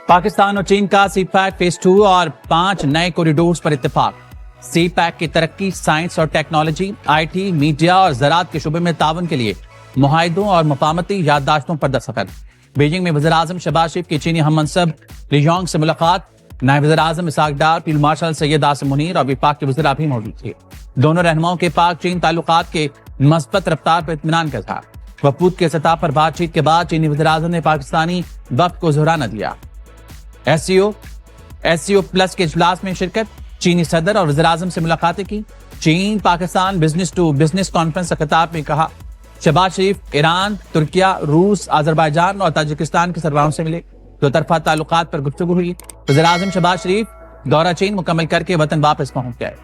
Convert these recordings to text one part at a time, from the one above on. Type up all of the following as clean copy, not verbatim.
پاکستان اور چین کا سی pack phase 2 اور 5 نئے کوریڈورز پر اتفاق. سی پیک کی ترقی سائنس اور ٹیکنالوجی، آئی ٹی، میڈیا اور زراعت کے شعبے میں تعاون کے لیے معاہدوں اور مفاہمتی یادداشتوں پر دستخط. بیجنگ میں وزیر اعظم شہباز شریف کی چینی ہم منصب لی یونگ سے ملاقات. نائب وزیر اعظم اسحاق ڈار، فیلڈ مارشل سید عاصم منیر اور وفاق کے وزراء بھی موجود تھے. دونوں رہنماؤں کے پاک چین تعلقات کے مثبت رفتار پر اطمینان کا اظہار. وفود کے سطح پر بات چیت کے بعد چینی وزیر اعظم نے پاکستانی وفد کو زہرانہ دیا. ایس سی او پلس کے اجلاس میں شرکت. چینی صدر اور وزیر اعظم سے ملاقاتیں کی. چین Pakistan business to business conference سے خطاب میں کہا شہباز شریف ایران، ترکیہ، روس، آذربائیجان اور تاجکستان کے سربراہوں سے ملے. دو طرفہ تعلقات پر گفتگو ہوئی. وزیر اعظم شہباز شریف دورہ چین مکمل کر کے وطن واپس پہنچ گئے.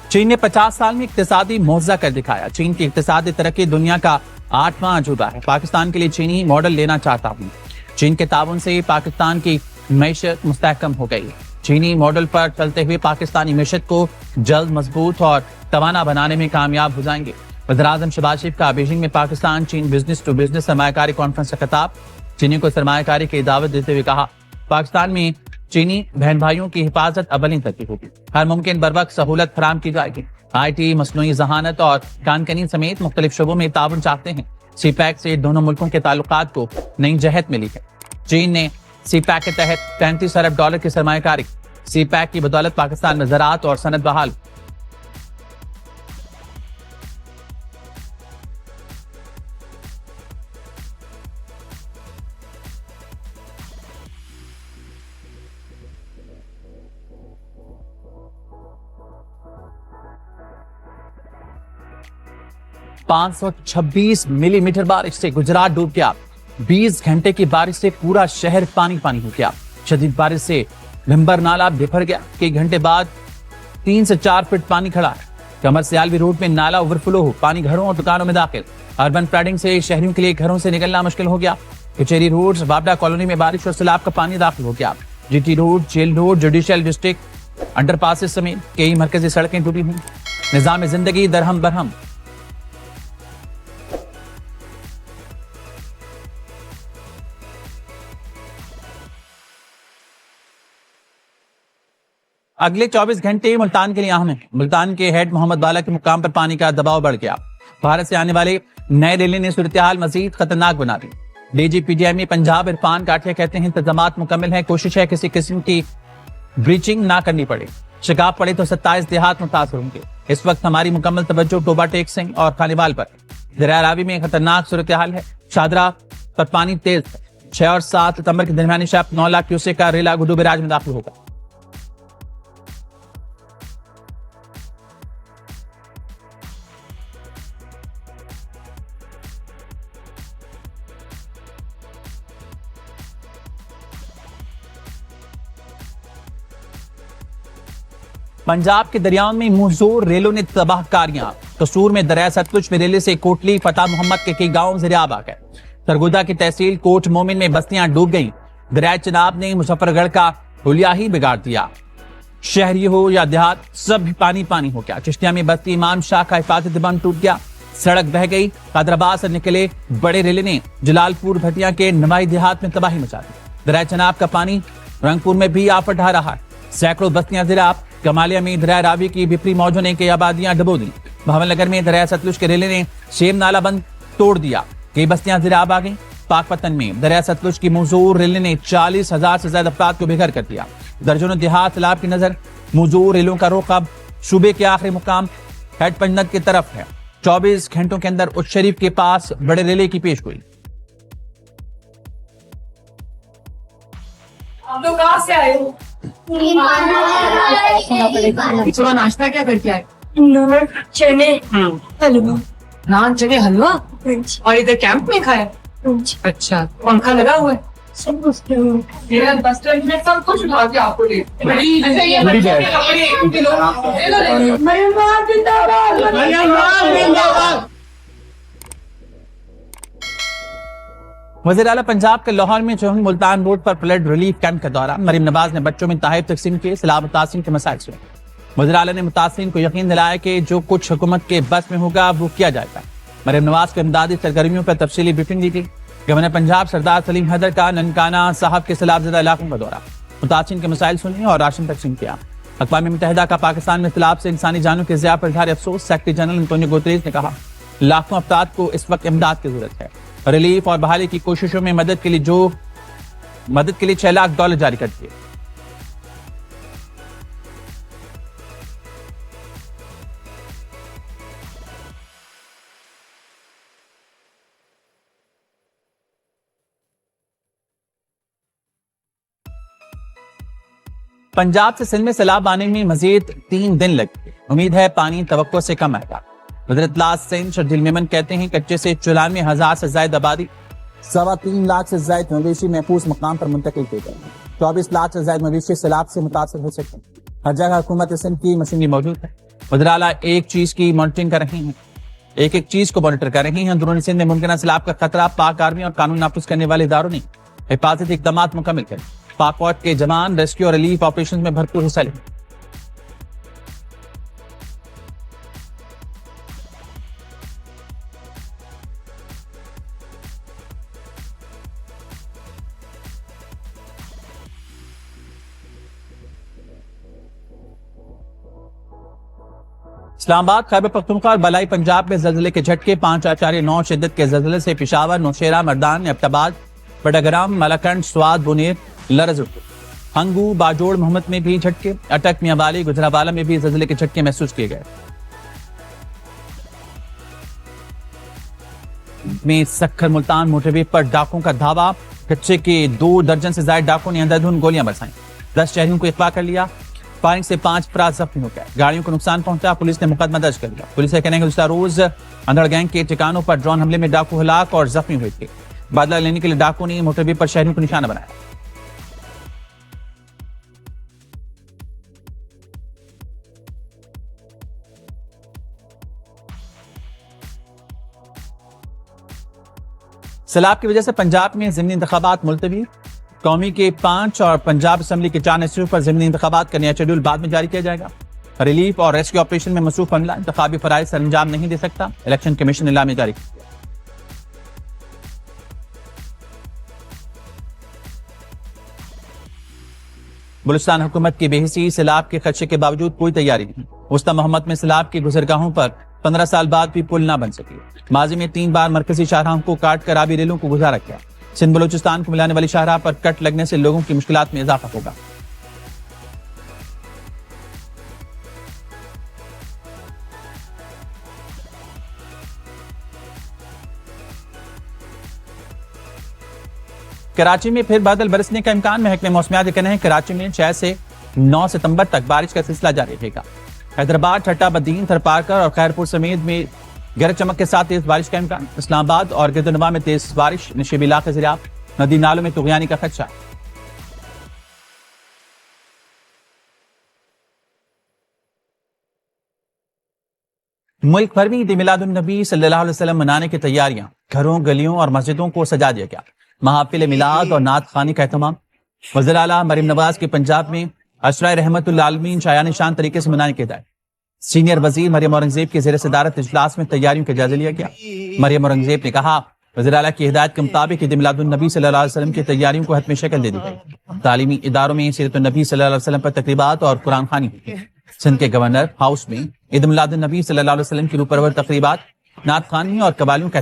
چین نے 50 سال میں اقتصادی معجزہ کر دکھایا. چین کی اقتصادی ترقی دنیا کا 8واں عجوبہ ہے. پاکستان کے لیے چینی ماڈل لینا چاہتا ہوں. چین کے تعاون سے پاکستان کی معیشت مستحکم ہو گئی. چینی ماڈل پر چلتے ہوئے پاکستانی معیشت کو جلد مضبوط اور توانا بنانے میں کامیاب ہو جائیں گے. وزیر اعظم شہباز شریف کا بیجنگ میں پاکستان چین بزنس ٹو بزنس سرمایہ کاری کانفرنس سے خطاب. چینی کو سرمایہ کاری کی دعوت دیتے ہوئے کہا پاکستان میں چینی بہن بھائیوں کی حفاظت اولین ترجیح ہوگی. ہر ممکن بروقت سہولت فراہم کی جائے گی. آئی ٹی، مصنوعی ذہانت اور کانکنی سمیت مختلف شعبوں میں تعاون چاہتے ہیں. سی پیک سے دونوں ملکوں کے تعلقات کو نئی جہت ملی ہے. چین نے سی پیک کے تحت 35 ارب ڈالر کی سرمایہ کاری. سی پیک کی بدولت پاکستان میں زراعت اور صنعت بحال. $526 ملی میٹر بارش سے گجرات ڈوب گیا. 20 گھنٹے کی بارش سے پورا شہر پانی پانی ہو گیا. شدید بارش سے بھمبر نالہ بھر گیا. کئی گھنٹے بعد 3 سے 4 فٹ پانی کھڑا ہے. کمر سیالوی روڈ میں نالہ اوور فلو ہو پانی گھروں اور دکانوں میں داخل. اربن فلڈنگ سے شہریوں کے لیے گھروں سے نکلنا مشکل ہو گیا. کچہری روڈ بابڈا کالونی میں بارش اور سیلاب کا پانی داخل ہو گیا. G T road, jail road, judicial district underpasses سمیت کئی مرکزی سڑکیں ٹوٹی ہوئی. نظام زندگی درہم برہم. اگلے 24 گھنٹے ملتان کے لیے اہم ہیں. ملتان کے ہیڈ محمد بالا کے مقام پر پانی کا دباؤ بڑھ گیا. بھارت سے آنے والے نئے ریلے نے صورتحال مزید خطرناک بنا دی. D G P T I میں پنجاب عرفان کاٹیا کہتے ہیں انتظامات مکمل ہیں. کوشش ہے کسی قسم کی بریچنگ نہ کرنی پڑے. شگاف پڑے تو 27 دیہات متاثر ہوں گے. اس وقت ہماری مکمل توجہ ٹوبا ٹیک سنگھ اور خانیوال پر. دریائے راوی میں خطرناک صورتحال ہے. شادرہ پر پانی تیز ہے. 6 اور 7 ستمبر کی درمیانی شب 9 لاکھ کیوسیک کا ریلا گڈو بیراج میں داخل ہوگا. پنجاب کے دریاؤں میں منہ ریلوں نے تباہ کاریاں. قصور میں دریائے ستلج میں ریلے سے کوٹلی فتح محمد کے کئی گاؤں زیر آب آ گئے. سرگودا کی تحصیل کوٹ مومن میں بستیاں ڈوب گئیں. دریائے چناب نے مظفر گڑھ کا حلیہ ہی بگاڑ دیا. شہری ہو یا دیہات سب پانی پانی ہو گیا. چشتیہ میں بستی امام شاہ کا حفاظتی بند ٹوٹ گیا. سڑک بہہ گئی. حیدرآباد سے نکلے بڑے ریلے نے جلال پور بھٹیاں کے نوائی دیہات میں تباہی مچا دی. دریائے چناب کا پانی رنگپور میں بھی آفت ڈھا رہا ہے. سینکڑوں بستیاں زیر آب. کمالیہ میں دریائے راوی کی بپری موجوں نے کئی آبادیاں ڈبو دی. بھاون نگر میں دریائے ستلج کے ریلے نے شیم نالہ بند توڑ دیا. کئی بستیاں زیر آب آ گئیں. پاک پتن میں دریائے ستلج کی موزور ریلے نے 40,000 سے زیادہ افراد کو بے گھر کر دیا. درجنوں دیہات سیلاب کی نظر. موزور ریلوں کا رخ اب صوبے کے آخری مقام ہیڈ پنجنت کی طرف ہے. 24 گھنٹوں کے اندر اچ شریف کے پاس بڑے ریلے کی پیش گوئی. آپ لوگ کہاں سے آئے ہو؟ صبح ناشتہ کیا کر کے آئے؟ چنے حلوہ. نان چنے حلوہ اور ادھر کیمپ میں کھایا؟ اچھا. پنکھا لگا ہوا ہے؟ سب کچھ بس اسٹینڈ میں سب کچھ اٹھا کے آپ کو دے. وزیر اعلیٰ پنجاب کے لاہور میں چوہن ملتان روڈ پر فلڈ ریلیف کیمپ کا دورہ. مریم نواز نے بچوں میں تحائف تقسیم کیے. سیلاب متاثرین کے مسائل سنے. وزیر اعلیٰ نے متاثرین کو یقین دلایا کہ جو کچھ حکومت کے بس میں ہوگا وہ کیا جائے گا۔ مریم نواز کو امدادی سرگرمیوں پر تفصیلی بریفنگ دی گئی۔ گورنر پنجاب سردار سلیم حیدر کا ننکانہ صاحب کے سیلاب زدہ علاقوں کا دورہ، متاثرین کے مسائل سنی اور راشن تقسیم کیا۔ اقوام متحدہ کا پاکستان میں سیلاب سے انسانی جانوں کے ضیاع پر اظہار افسوس، سیکرٹری جنرل انٹونیو گوتریز نے کہا لاکھوں افراد کو اس وقت امداد کی ضرورت ہے۔ ریلیف اور بحالی کی کوششوں میں مدد کے لیے $6 لاکھ جاری کر دیے۔ پنجاب سے سندھ میں سیلاب آنے میں مزید 3 دن لگے، امید ہے پانی توقع سے کم آئے گا۔ وزیر اطلاع سندھ شرجیل میمن کہتے ہیں کچے سے 94,000 سے زائد آبادی، 3.25 لاکھ سے زائد مویشی محفوظ مقام پر منتقل کیے گئے ہیں۔ 24 لاکھ سے زائد مویشی سیلاب سے متاثر ہو سکتے ہیں۔ ہر جگہ حکومت سندھ کی مشینری موجود ہے۔ وزیر اعلیٰ ایک چیز کی مانیٹرنگ کر رہی ہیں، ایک چیز کو مانیٹر کر رہی ہیں۔ اندرونی سندھ میں ممکنہ سیلاب کا خطرہ، پاک آرمی اور قانون نافذ کرنے والے اداروں نے حفاظتی اقدامات مکمل کریں۔ پاک فوج کے جوان ریسکیو اور ریلیف آپریشن میں بھرپور حصہ لیں۔ اسلام آباد، خیبر پختونخوا اور بالائی پنجاب میں زلزلے کے جھٹکے، 5.9 شدت کے زلزلے سے پشاور، نوشیرہ، مردان، ابٹاباد، بڑاگرام، ملاکنڈ، سوات، بونیر، لرزر، ہنگو، باجوڑ، محمد میں بھی جھٹکے، اٹک، میاں والی، گجرانوالہ میں بھی زلزلے کے جھٹکے محسوس کیے گئے۔ میں سکھر ملتان موٹروے پر ڈاکوں کا دھاوا، کچے کے 2 درجن سے زائد ڈاکوں نے اندھادھند گولیاں برسائیں، 10 شہریوں کو اغوا کر لیا۔ فائرنگ سے 5 افراد زخمی ہو گئے، گاڑیوں کو نقصان پہنچا، پولیس نے مقدمہ درج کر لیا۔ پولیس کا کہنا ہے کہ گزشتہ روز اندھڑ گینگ کے ٹھکانوں پر ڈرون حملے میں ڈاکو ہلاک اور زخمی ہوئے تھے۔ بدلہ لینے کے لیے ڈاکو نے موٹروے پر شہریوں کو نشانہ بنایا۔ سیلاب کی وجہ سے پنجاب میں ضمنی انتخابات ملتوی، قومی کے 5 اور پنجاب اسمبلی کے 4 حصوں پر ضمنی انتخابات کا نیا شیڈول بعد میں جاری کیا جائے گا۔ ریلیف اور ریسکیو آپریشن میں مصروف عملہ انتخابی فرائض سر انجام نہیں دے سکتا، الیکشن کمیشن نے اعلامیہ جاری کیا۔ بلوچستان حکومت کی بے حسی، سیلاب کے خدشے کے باوجود کوئی تیاری نہیں۔ وسطی محمد میں سیلاب کی گزرگاہوں پر 15 سال بعد بھی پل نہ بن سکی۔ ماضی میں 3 بار مرکزی شاہراہوں کو کاٹ کر آبی ریلوں کو گزارا گیا۔ سندھ بلوچستان کو ملانے والی شاہراہ پر کٹ لگنے سے لوگوں کی مشکلات میں اضافہ ہوگا۔ کراچی میں پھر بادل برسنے کا امکان، محکمہ موسمیات کا کہنا ہے کراچی میں 6 سے 9 ستمبر تک بارش کا سلسلہ جاری رہے گا۔ حیدرآباد، ٹھٹہ بدین، تھرپارکر اور خیرپور سمیت میں گرج چمک کے ساتھ تیز بارش کا امکان۔ اسلام آباد اور گردنواں میں تیز بارش، نشیبی علاقے زیراب، ندی نالوں میں طغیانی کا خدشہ۔ ملک بھر میں عید میلاد النبی صلی اللہ علیہ وسلم منانے کی تیاریاں، گھروں، گلیوں اور مسجدوں کو سجا دیا گیا۔ محافل میلاد اور نعت خوانی کا اہتمام۔ وزیر اعلیٰ مریم نواز کے پنجاب میں عشرہ رحمت للعالمین شایان شان طریقے سے منانے کی ہدایت۔ سینئر وزیر مریم اورنگزیب کے زیر صدارت اجلاس میں تیاریوں کا جائزہ لیا گیا۔ مریم اورنگزیب نے کہا وزیر اعلیٰ کی ہدایت کے مطابق عید میلاد النبی صلی اللہ علیہ وسلم کی تیاریوں کو حتمی شکل دے دی گئی۔ تعلیمی اداروں میں سیرت النبی صلی اللہ علیہ وسلم پر تقریبات اور قرآن خوانی ہوئی۔ سندھ کے گورنر ہاؤس میں عید میلاد النبی صلی اللہ علیہ وسلم کی روح پرور تقریبات، نعت خوانی اور قوالیوں کا